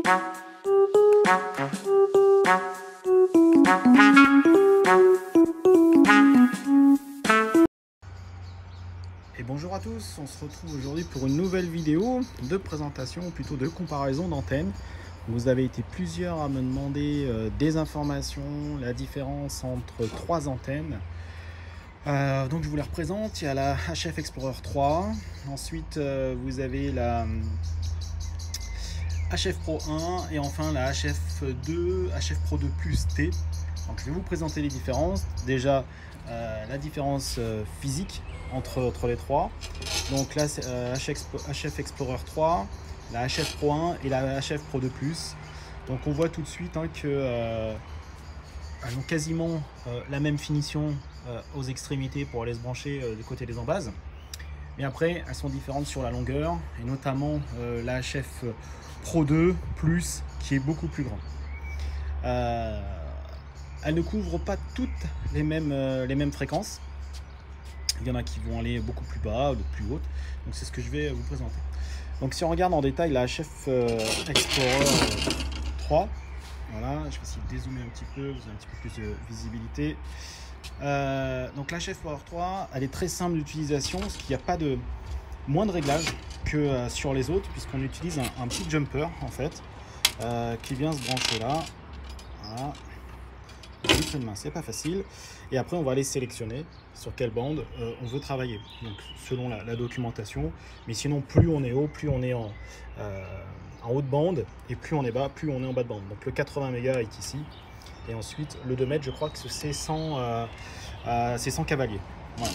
Et bonjour à tous, on se retrouve aujourd'hui pour une nouvelle vidéo de présentation, ou plutôt de comparaison d'antennes. Vous avez été plusieurs à me demander des informations, la différence entre trois antennes. Donc je vous les représente. Il y a la HF Explorer 3, ensuite vous avez la HF Pro 1 et enfin la HF2, HF Pro 2 Plus T. Donc je vais vous présenter les différences. Déjà la différence physique entre les trois. Donc là c'est HF Explorer 3, la HF Pro 1 et la HF Pro 2 Plus. Donc on voit tout de suite que elles ont quasiment la même finition aux extrémités pour aller se brancher du côté des embases. Mais après, elles sont différentes sur la longueur, et notamment la HF Pro 2 Plus qui est beaucoup plus grande. Elle ne couvre pas toutes les mêmes fréquences. Il y en a qui vont aller beaucoup plus bas, d'autres plus hautes. Donc c'est ce que je vais vous présenter. Donc si on regarde en détail la HF Explorer 3, voilà, je vais essayer de dézoomer un petit peu, vous avez un petit peu plus de visibilité. Donc la HF Explorer 3, elle est très simple d'utilisation, parce qu'il n'y a pas de moins de réglages que sur les autres, puisqu'on utilise un petit jumper en fait, qui vient se brancher là. Voilà. Une main, c'est pas facile. Et après, on va aller sélectionner sur quelle bande on veut travailler. Donc, selon la documentation. Mais sinon, plus on est haut, plus on est en haut de bande, et plus on est bas, plus on est en bas de bande. Donc, le 80 mégas est ici. Et ensuite, le 2 mètres, je crois que c'est 100 cavaliers. Voilà.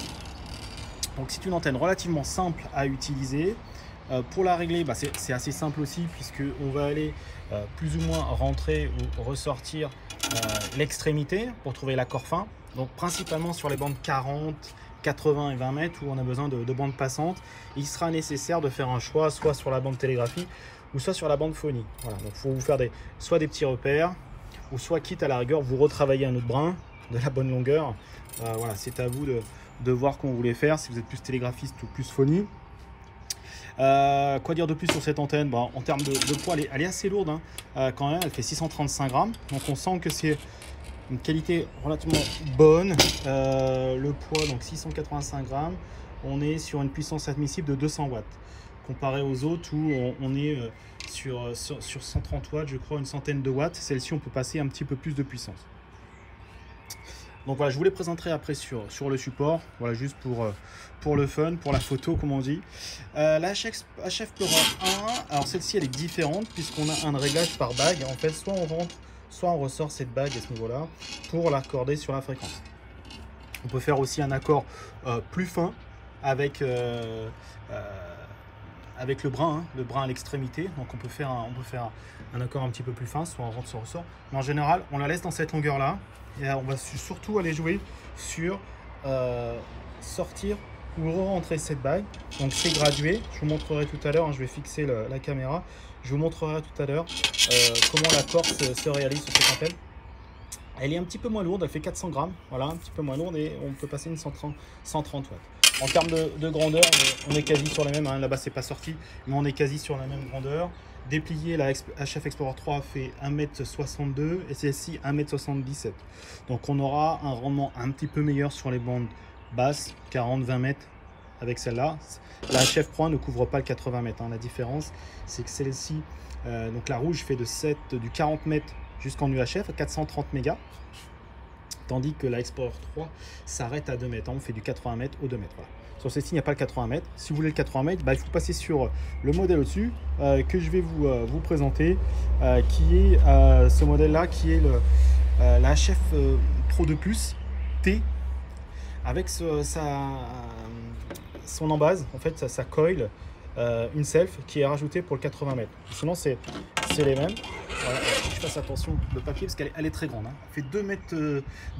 Donc, c'est une antenne relativement simple à utiliser. Pour la régler, c'est assez simple aussi, puisqu'on va aller plus ou moins rentrer ou ressortir l'extrémité pour trouver l'accord fin. Donc principalement sur les bandes 40, 80 et 20 mètres où on a besoin de bandes passantes, il sera nécessaire de faire un choix soit sur la bande télégraphie ou soit sur la bande phonie. Voilà, donc il faut vous faire soit des petits repères, ou soit quitte à la rigueur vous retravailler un autre brin de la bonne longueur. Voilà, c'est à vous de voir comment vous voulez faire, si vous êtes plus télégraphiste ou plus phonie. Quoi dire de plus sur cette antenne? En termes de poids, elle est assez lourde quand même, elle fait 635 grammes, donc on sent que c'est une qualité relativement bonne. Le poids, donc 685 grammes, on est sur une puissance admissible de 200 watts, comparé aux autres où on est sur 130 watts, je crois, une centaine de watts. Celle-ci, on peut passer un petit peu plus de puissance. Donc voilà, je vous les présenterai après sur le support, voilà, juste pour le fun, pour la photo comme on dit. La HF Explorer 1, alors celle-ci elle est différente puisqu'on a un réglage par bague. En fait, soit on rentre, soit on ressort cette bague à ce niveau-là pour l'accorder sur la fréquence. On peut faire aussi un accord plus fin avec le brin à l'extrémité. Donc on peut faire un accord un petit peu plus fin, soit on rentre, soit on ressort. Mais en général, on la laisse dans cette longueur-là. Et on va surtout aller jouer sur sortir ou re-rentrer cette bague. Donc c'est gradué. Je vous montrerai tout à l'heure, je vais fixer la caméra. Je vous montrerai tout à l'heure comment l'accord se réalise sur cette antenne. Elle est un petit peu moins lourde, elle fait 400 grammes. Voilà, un petit peu moins lourde, et on peut passer une 130 watts. En termes de grandeur, on est quasi sur la même. Là-bas, c'est pas sorti, mais on est quasi sur la même grandeur. Déplié, la HF Explorer 3 fait 1,62 m et celle-ci 1,77 m. Donc on aura un rendement un petit peu meilleur sur les bandes basses, 40-20 mètres avec celle-là. La HF Pro 1 ne couvre pas le 80 mètres. La différence, c'est que celle-ci, donc la rouge fait du 40 mètres jusqu'en UHF à 430 mégas. Tandis que la Explorer 3 s'arrête à 2 mètres. On fait du 80 mètres au 2 mètres. Voilà. Sur celle-ci, il n'y a pas le 80 mètres. Si vous voulez le 80 mètres, il faut passer sur le modèle au-dessus que je vais vous présenter, qui est ce modèle-là, qui est la HF Pro 2 Plus T, avec son embase, en fait, sa coil, une self qui est rajoutée pour le 80 mètres. Sinon, c'est les mêmes. Voilà, je fasse attention le papier parce qu'elle est très grande. Elle fait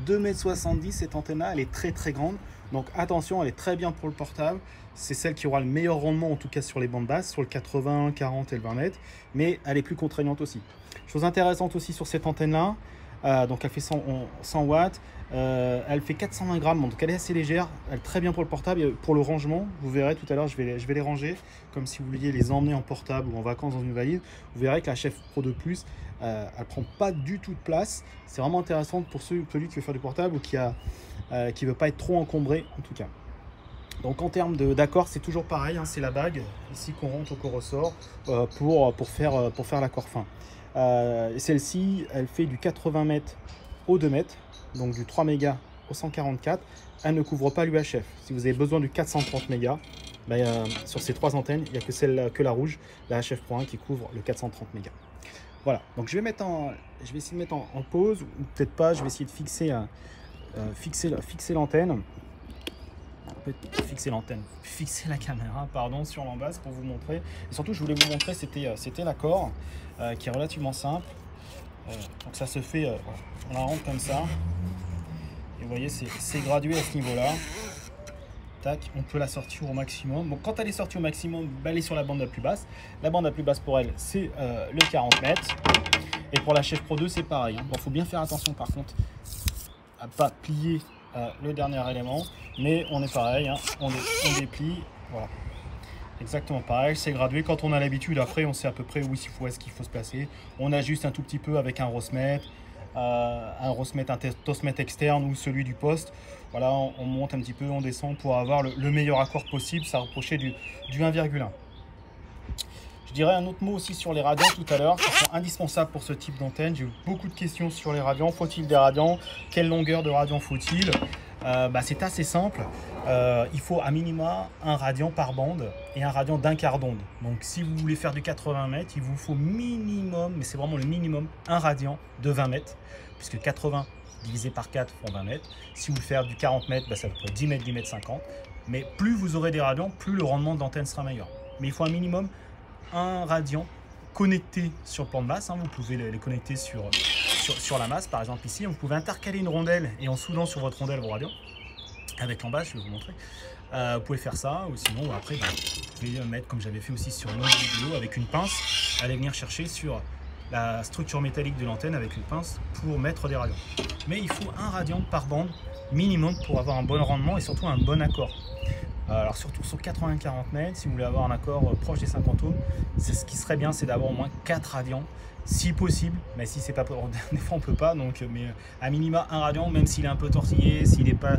2 mètres 70, cette antenne-là, elle est très grande. Donc attention, elle est très bien pour le portable. C'est celle qui aura le meilleur rendement, en tout cas sur les bandes basses, sur le 80, 40 et le 20 mètres. Mais elle est plus contraignante aussi. Chose intéressante aussi sur cette antenne-là, donc elle fait 100 watts. Elle fait 420 grammes, donc elle est assez légère, elle est très bien pour le portable. Et pour le rangement, vous verrez tout à l'heure, je vais les ranger comme si vous vouliez les emmener en portable ou en vacances dans une valise. Vous verrez que la Chef Pro 2 Plus, elle prend pas du tout de place. C'est vraiment intéressant pour celui qui veut faire du portable ou qui veut pas être trop encombré en tout cas. Donc en termes d'accord, c'est toujours pareil, hein, c'est la bague ici qu'on rentre ou qu'on ressort pour faire l'accord fin. Celle-ci, elle fait du 80 mètres au 2 mètres, donc du 3 mégas au 144. Elle ne couvre pas l'UHF. Si vous avez besoin du 430 mégas, sur ces 3 antennes, il n'y a que la rouge, la HF Pro 1 qui couvre le 430 mégas. Voilà, donc je vais essayer de mettre en pause, ou peut-être pas, je vais essayer de fixer l'antenne. Fixer la caméra, pardon, sur l'embase pour vous montrer. Et surtout, je voulais vous montrer, c'était l'accord qui est relativement simple. Donc ça se fait, on la rentre comme ça. Et vous voyez, c'est gradué à ce niveau-là. Tac, on peut la sortir au maximum. Donc quand elle est sortie au maximum, elle est sur la bande la plus basse. La bande la plus basse pour elle, c'est le 40 mètres. Et pour la Chef Pro 2, c'est pareil. Bon, faut bien faire attention par contre à pas plier le dernier élément, mais on est pareil, hein, on déplie, voilà, exactement pareil, c'est gradué. Quand on a l'habitude, après on sait à peu près où est-ce qu'il faut se placer. On ajuste un tout petit peu avec un Rossmètre, un Tosmètre externe ou celui du poste. Voilà, on monte un petit peu, on descend pour avoir le meilleur accord possible, ça rapprocher du 1,1. Je dirais un autre mot aussi sur les radians tout à l'heure, qui sont indispensables pour ce type d'antenne. J'ai eu beaucoup de questions sur les radians. Faut-il des radians? Quelle longueur de radian faut-il? C'est assez simple. Il faut à minima un radian par bande et un radian d'un quart d'onde. Donc si vous voulez faire du 80 mètres, il vous faut minimum, mais c'est vraiment le minimum, un radian de 20 mètres, puisque 80 divisé par 4 font 20 mètres. Si vous voulez faire du 40 mètres, ça peut être 10 mètres, 10 mètres 50. Mais plus vous aurez des radians, plus le rendement d'antenne sera meilleur. Mais il faut un minimum un radian connecté sur le plan de masse, hein. Vous pouvez les connecter sur la masse, par exemple ici. Vous pouvez intercaler une rondelle et en soudant sur votre rondelle vos radians avec l'embâche, je vais vous montrer. Vous pouvez faire ça, ou sinon après vous pouvez mettre, comme j'avais fait aussi sur une autre vidéo, avec une pince, aller venir chercher sur la structure métallique de l'antenne avec une pince pour mettre des radians. Mais il faut un radian par bande minimum pour avoir un bon rendement et surtout un bon accord. Alors surtout sur 80-40 mètres, si vous voulez avoir un accord proche des 50 ohms, ce qui serait bien, c'est d'avoir au moins 4 radians, si possible. Mais si c'est pas, des fois on peut pas, donc mais à minima un radian, même s'il est un peu tortillé, s'il n'est pas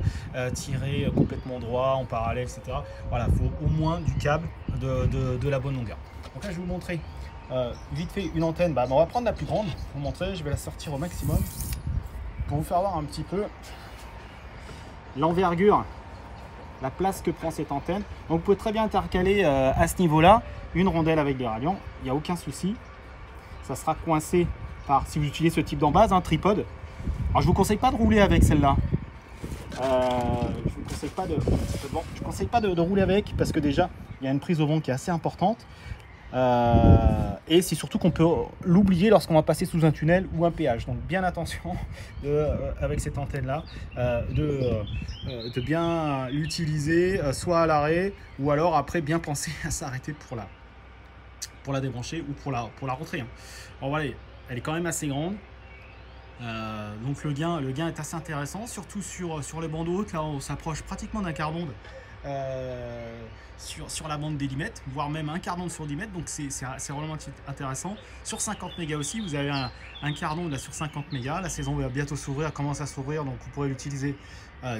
tiré complètement droit, en parallèle, etc. Voilà, il faut au moins du câble de la bonne longueur. Donc là, je vais vous montrer vite fait une antenne. On va prendre la plus grande pour vous montrer. Je vais la sortir au maximum pour vous faire voir un petit peu l'envergure, la place que prend cette antenne. Donc vous pouvez très bien intercaler à ce niveau-là une rondelle avec des radians, il n'y a aucun souci. Ça sera coincé par, si vous utilisez ce type d'embase, un tripode. Alors je vous conseille pas de rouler avec celle-là. Je vous conseille pas de rouler avec parce que déjà il y a une prise au vent qui est assez importante. Et c'est surtout qu'on peut l'oublier lorsqu'on va passer sous un tunnel ou un péage. Donc bien attention avec cette antenne là de bien l'utiliser soit à l'arrêt ou alors après bien penser à s'arrêter pour la débrancher ou pour la rentrer, hein. Bon voilà, elle est quand même assez grande. Donc le gain est assez intéressant, surtout sur les bandes hautes. Là on s'approche pratiquement d'un quart d'onde sur la bande des 10 mètres, voire même un quart d'onde sur 10 mètres, donc c'est vraiment intéressant. Sur 50 mégas aussi, vous avez un quart d'onde là sur 50 mégas. La saison va bientôt s'ouvrir, commence à s'ouvrir, donc vous pourrez l'utiliser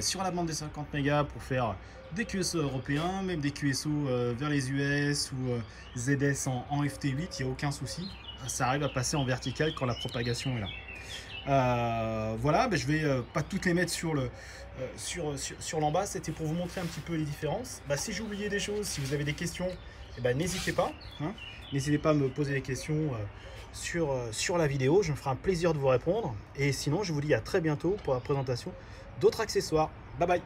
sur la bande des 50 mégas pour faire des QSO européens, même des QSO vers les US ou ZS en FT8, il n'y a aucun souci. Ça arrive à passer en vertical quand la propagation est là. Voilà, je vais pas toutes les mettre sur l'embase. C'était pour vous montrer un petit peu les différences. Si j'ai oublié des choses, si vous avez des questions, n'hésitez pas, hein. N'hésitez pas à me poser des questions sur la vidéo. Je me ferai un plaisir de vous répondre. Et sinon, je vous dis à très bientôt pour la présentation d'autres accessoires. Bye bye.